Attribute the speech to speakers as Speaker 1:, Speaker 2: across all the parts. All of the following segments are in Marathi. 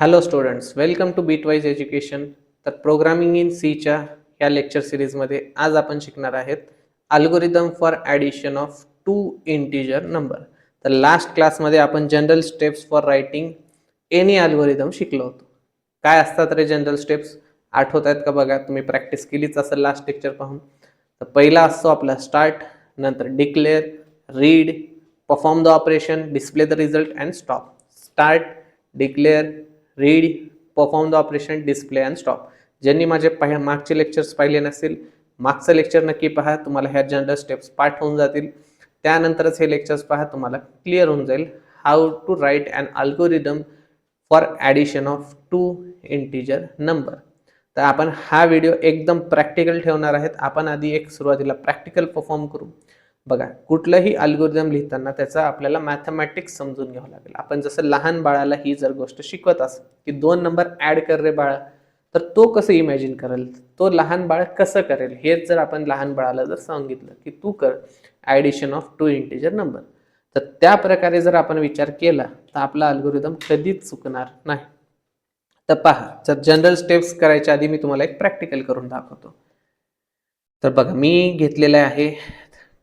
Speaker 1: Hello students, welcome to Bitwise education. तर प्रोग्रामिंग इन सीच्या या लेक्चर सिरीजमध्ये आज आपण शिकणार आहेत algorithm for addition of two integer number. तर लास्ट क्लासमध्ये आपण general steps for writing any algorithm शिकलो होतो. काय असतात रे जनरल स्टेप्स? आठवत आहेत का? बघा, तुम्ही प्रॅक्टिस केलीच असेल लास्ट लेक्चर पाहून. तर पहिला असतो आपला स्टार्ट, नंतर declare, read, perform the operation, display the result and stop. Start, declare, read, perform the operation, display and stop. ज्यांनी माझे मागचे लेक्चर्स पाहिले नसतील, मागचं लेक्चर नक्की पहा, तुम्हाला ह्या जनरल स्टेप्स पाठ होऊन जातील. त्यानंतरच हे लेक्चर्स पहा, तुम्हाला क्लिअर होऊन जाईल how to write an algorithm for addition of two integer number. तर आपण हा व्हिडिओ एकदम प्रॅक्टिकल ठेवणार आहेत. आपण आधी एक सुरुवातीला प्रॅक्टिकल परफॉर्म करू. बघा, कुठलंही अल्गोरिदम लिहिताना त्याचा आपल्याला मॅथमॅटिक्स समजून घ्यावं लागेल. आपण जसं लहान बाळाला ही जर गोष्ट शिकवत असेल की 2 नंबर ॲड कर रे बाळा, तर तो कसं इमॅजिन करेल, तो लहान बाळ कसं करेल, हेच जर आपण लहान बाळाला जर सांगितलं की तू कर addition of two integer number, तर त्या प्रकारे जर आपण विचार केला तर आपला अल्गोरिदम कधीच चुकणार नाही. तर पहा, जर जनरल स्टेप्स करायच्या आधी मी तुम्हाला एक प्रॅक्टिकल करून दाखवतो. तर बघा, मी घेतलेलं आहे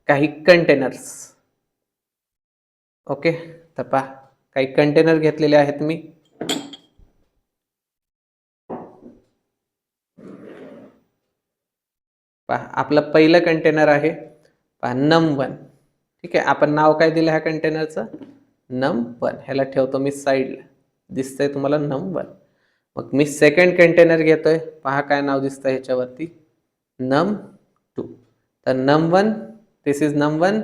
Speaker 1: काही कंटेनर्स. ओके, तर पहा, काही कंटेनर घेतलेले आहेत मी. पहा, आपलं पहिलं कंटेनर आहे पहा num1. ठीक आहे, आपण नाव काय दिलं ह्या कंटेनरचं? num1. ह्याला ठेवतो मी साईडला. दिसतंय तुम्हाला num1. मग मी सेकंड कंटेनर घेतोय. पहा काय नाव दिसतंय ह्याच्यावरती? num2. तर num1, this is num1,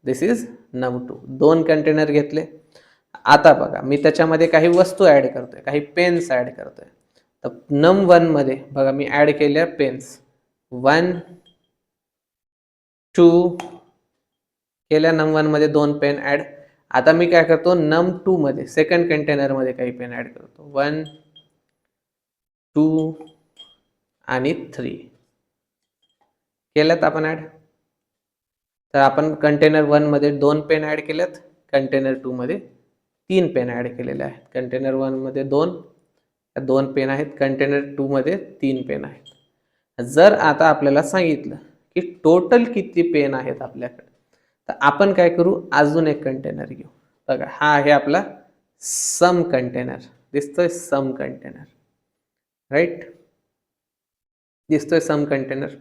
Speaker 1: this is num2. 2 container घेतले. आता बघा, मी त्याच्यामध्ये काही वस्तू ऍड करतोय, काही पेन्स ऍड करतोय. तर num1 मध्ये बघा मी ऍड केल्या पेन्स 1 2 केल्या. num1 मध्ये 2 पेन ऍड. आता मी काय करतो, num2 मध्ये सेकंड कंटेनर मध्ये काही पेन ऍड करतो. 1 2 आणि 3 केल्यात आपण ऍड. तर आपण कंटेनर 1 मध्ये 2 पेन ऍड केल्यात, कंटेनर 2 मध्ये 3 पेन ऍड केलेले आहेत. कंटेनर 1 मध्ये 2 पेन आहेत, कंटेनर 2 मध्ये 3 पेन आहेत. जर आता आपल्याला सांगितलं की टोटल किती पेन आहेत आपल्याकडे, तर आपण काय करू, अजून एक कंटेनर घेऊ. बघा, हा आहे आपला सम कंटेनर. दिसतोय सम कंटेनर, राईट? दिसतोय सम कंटेनर.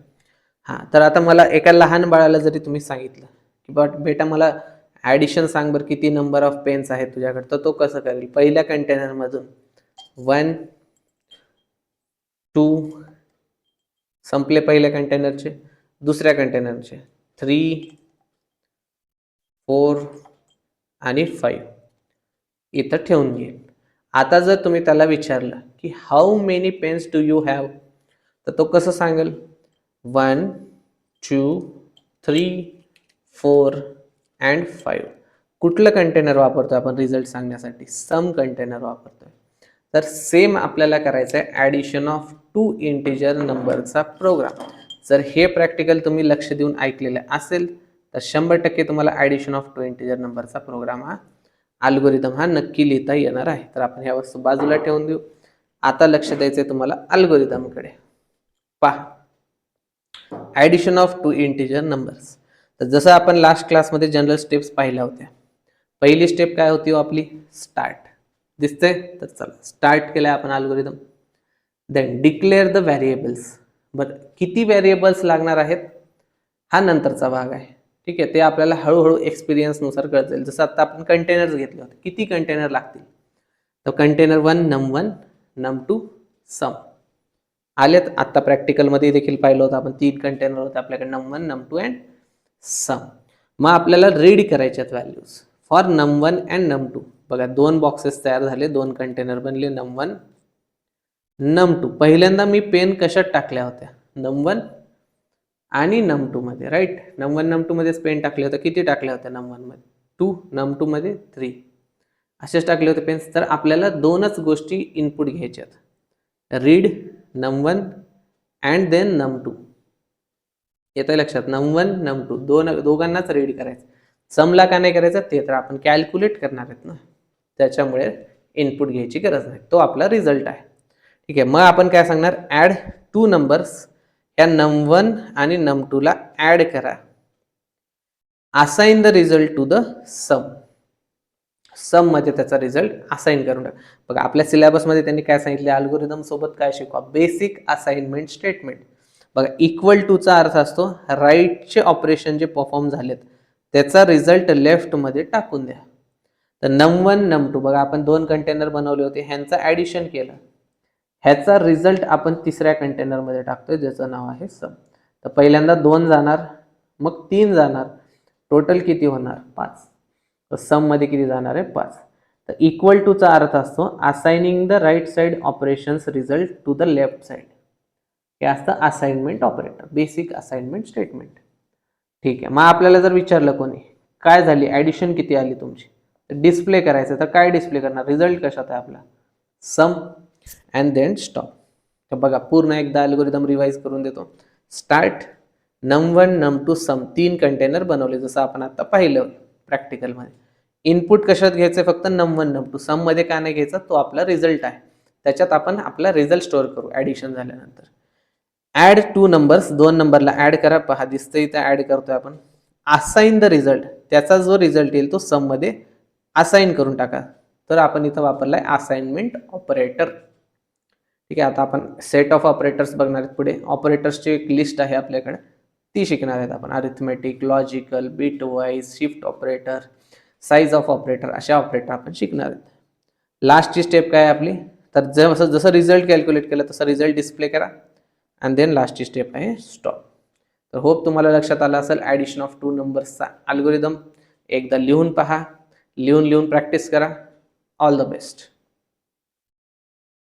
Speaker 1: हां, तर आता मला एका लहान बाळाला जरी तुम्ही सांगितलं की बेटा मला ॲडिशन सांग बरं, किती नंबर ऑफ पेन्स आहेत तुझ्याकडे, तर तो कसं करेल? पहिल्या कंटेनरमधून 1 2 संपले पहिल्या कंटेनरचे. दुसऱ्या कंटेनरचे 3 4 आणि 5 इथं ठेवून घेईल. आता जर तुम्ही त्याला विचारलं की how many pens do you have, तर तो कसं सांगेल? 1 2 3 4 अँड 5. कुठलं कंटेनर वापरतोय आपण रिझल्ट सांगण्यासाठी? सम कंटेनर वापरतोय. तर सेम आपल्याला करायचं आहे ॲडिशन ऑफ टू इंटिजर नंबरचा प्रोग्राम. जर हे प्रॅक्टिकल तुम्ही लक्ष देऊन ऐकलेलं असेल तर 100% तुम्हाला ॲडिशन ऑफ टू इंटिजर नंबरचा प्रोग्राम हा अल्गोरिदम हा नक्की लिहिता येणार आहे. तर आपण ह्या वस्तू बाजूला ठेवून देऊ. आता लक्ष द्यायचंय तुम्हाला अल्गोरिदमकडे. पहा, addition of two integer numbers. तर जसं आपण लास्ट क्लासमध्ये जनरल स्टेप्स पाहिल्या होत्या. पहिली स्टेप काय होती हो आपली? स्टार्ट. दिसतंय? तर चला स्टार्ट केलाय आपण algorithm. Then declare the variables. बरं, किती व्हेरिएबल्स लागणार आहेत हा नंतरचा भाग आहे. ठीक आहे, ते आपल्याला हळूहळू एक्सपिरियन्सनुसार कळत जाईल. जसं आता आपण कंटेनर्स घेतले होते, किती कंटेनर लागतील? तर कंटेनर 1 num1 num2 सम आलेत. आता प्रॅक्टिकलमध्ये देखील पाहिलं होतं आपण, 3 कंटेनर होते आपल्याकडे, num1 num2 अँड सम. मग आपल्याला रीड करायचे आहेत values for num1 and num2. बघा, 2 बॉक्सेस तयार झाले, 2 कंटेनर बनले, num1 num2. पहिल्यांदा मी पेन कशात टाकल्या होत्या? num1 आणि num2 मध्ये, राईट? num1 num2 मध्येच पेन टाकले होते. किती टाकल्या होत्या? num1 मध्ये 2, num2 मध्ये 3, असेच टाकले होते पेन्स. तर आपल्याला 2च गोष्टी इनपुट घ्यायच्यात, read num1 and then num2. येतंय लक्षात? num1 num2 दोघांनाच रीड करायचं. समला का नाही करायचं ते तर आपण कॅल्क्युलेट करणार आहेत ना, त्याच्यामुळे इनपुट घ्यायची गरज नाही, तो आपला रिझल्ट आहे. ठीक आहे, मग आपण काय सांगणार, ॲड 2 नंबर्स, या num1 आणि num2 ला ॲड करा. Assign the result to the sum मध्ये त्याचा रिझल्ट असाइन करून टाका. बघा आपल्या सिलेबसमध्ये त्यांनी काय सांगितले, अल्गोरिदम सोबत काय शिकवा, बेसिक असाइनमेंट स्टेटमेंट. बघा इक्वल टू चा अर्थ असतो राईटचे ऑपरेशन जे परफॉर्म झालेत त्याचा रिझल्ट लेफ्ट मध्ये टाकून द्या. तर num1 num2 बघा आपण 2 कंटेनर बनवले होते, ह्यांचं ऍडिशन केलं, ह्याचा रिझल्ट आपण तिसऱ्या कंटेनर मध्ये टाकतोय ज्याचं नाव आहे सम. तर पहिल्यांदा 2 जाणार, मग 3 जाणार, टोटल किती होणार 5. तर सम मध्ये किती जाणार आहे 5. तर इक्वल टू चा अर्थ असतो assigning the right side operations result to the left side. हे असतं assignment operator, basic assignment statement. ठीक आहे, मग आपल्याला जर विचारलं कोणी काय झाली ऍडिशन किती आली तुमची, डिस्प्ले करायचं, तर काय डिस्प्ले करणार, रिझल्ट कशात आहे आपला सम अँड देन स्टॉप. तर बघा पूर्ण एकदा अल्गोरिदम रिवाइज करून देतो. स्टार्ट, num1 num2 सम, 3 कंटेनर बनवले जसं आपण आता पाहिलं प्रॅक्टिकल मध्ये. इनपुट कशात घ्यायचं, फक्त num1 num2, सम मध्ये का नाही घ्यायचा, तो आपला रिझल्ट आहे, त्याच्यात आपण आपला रिझल्ट स्टोअर करू ऍडिशन झाल्यानंतर. ऍड 2 नंबर्स, 2 नंबरला ऍड करा, पहा दिसतंय इथे ऍड करतोय आपण. असाइन द रिझल्ट, त्याचा जो रिझल्ट येईल तो सम मध्ये असाइन करून टाका. तर आपण इथं वापरलाय असाइनमेंट ऑपरेटर. ठीक आहे, आता आपण सेट ऑफ ऑपरेटर्स बघणार आहेत पुढे. ऑपरेटर्सची एक लिस्ट आहे आपल्याकडे, ती शिकणार आहेत आपण. Arithmetic, logical, bit wise, shift operator, size of operator, अशा ऑपरेटर आपण शिकणार आहेत. लास्टची स्टेप काय आहे आपली, तर जसं रिझल्ट कॅल्क्युलेट केलं तसं रिझल्ट डिस्प्ले करा अँड देन लास्टची स्टेप आहे स्टॉप. तर होप तुम्हाला लक्षात आलं असेल ॲडिशन ऑफ 2 नंबर्सचा अल्गोरिदम. एकदा लिहून पहा, लिहून प्रॅक्टिस करा. All the best.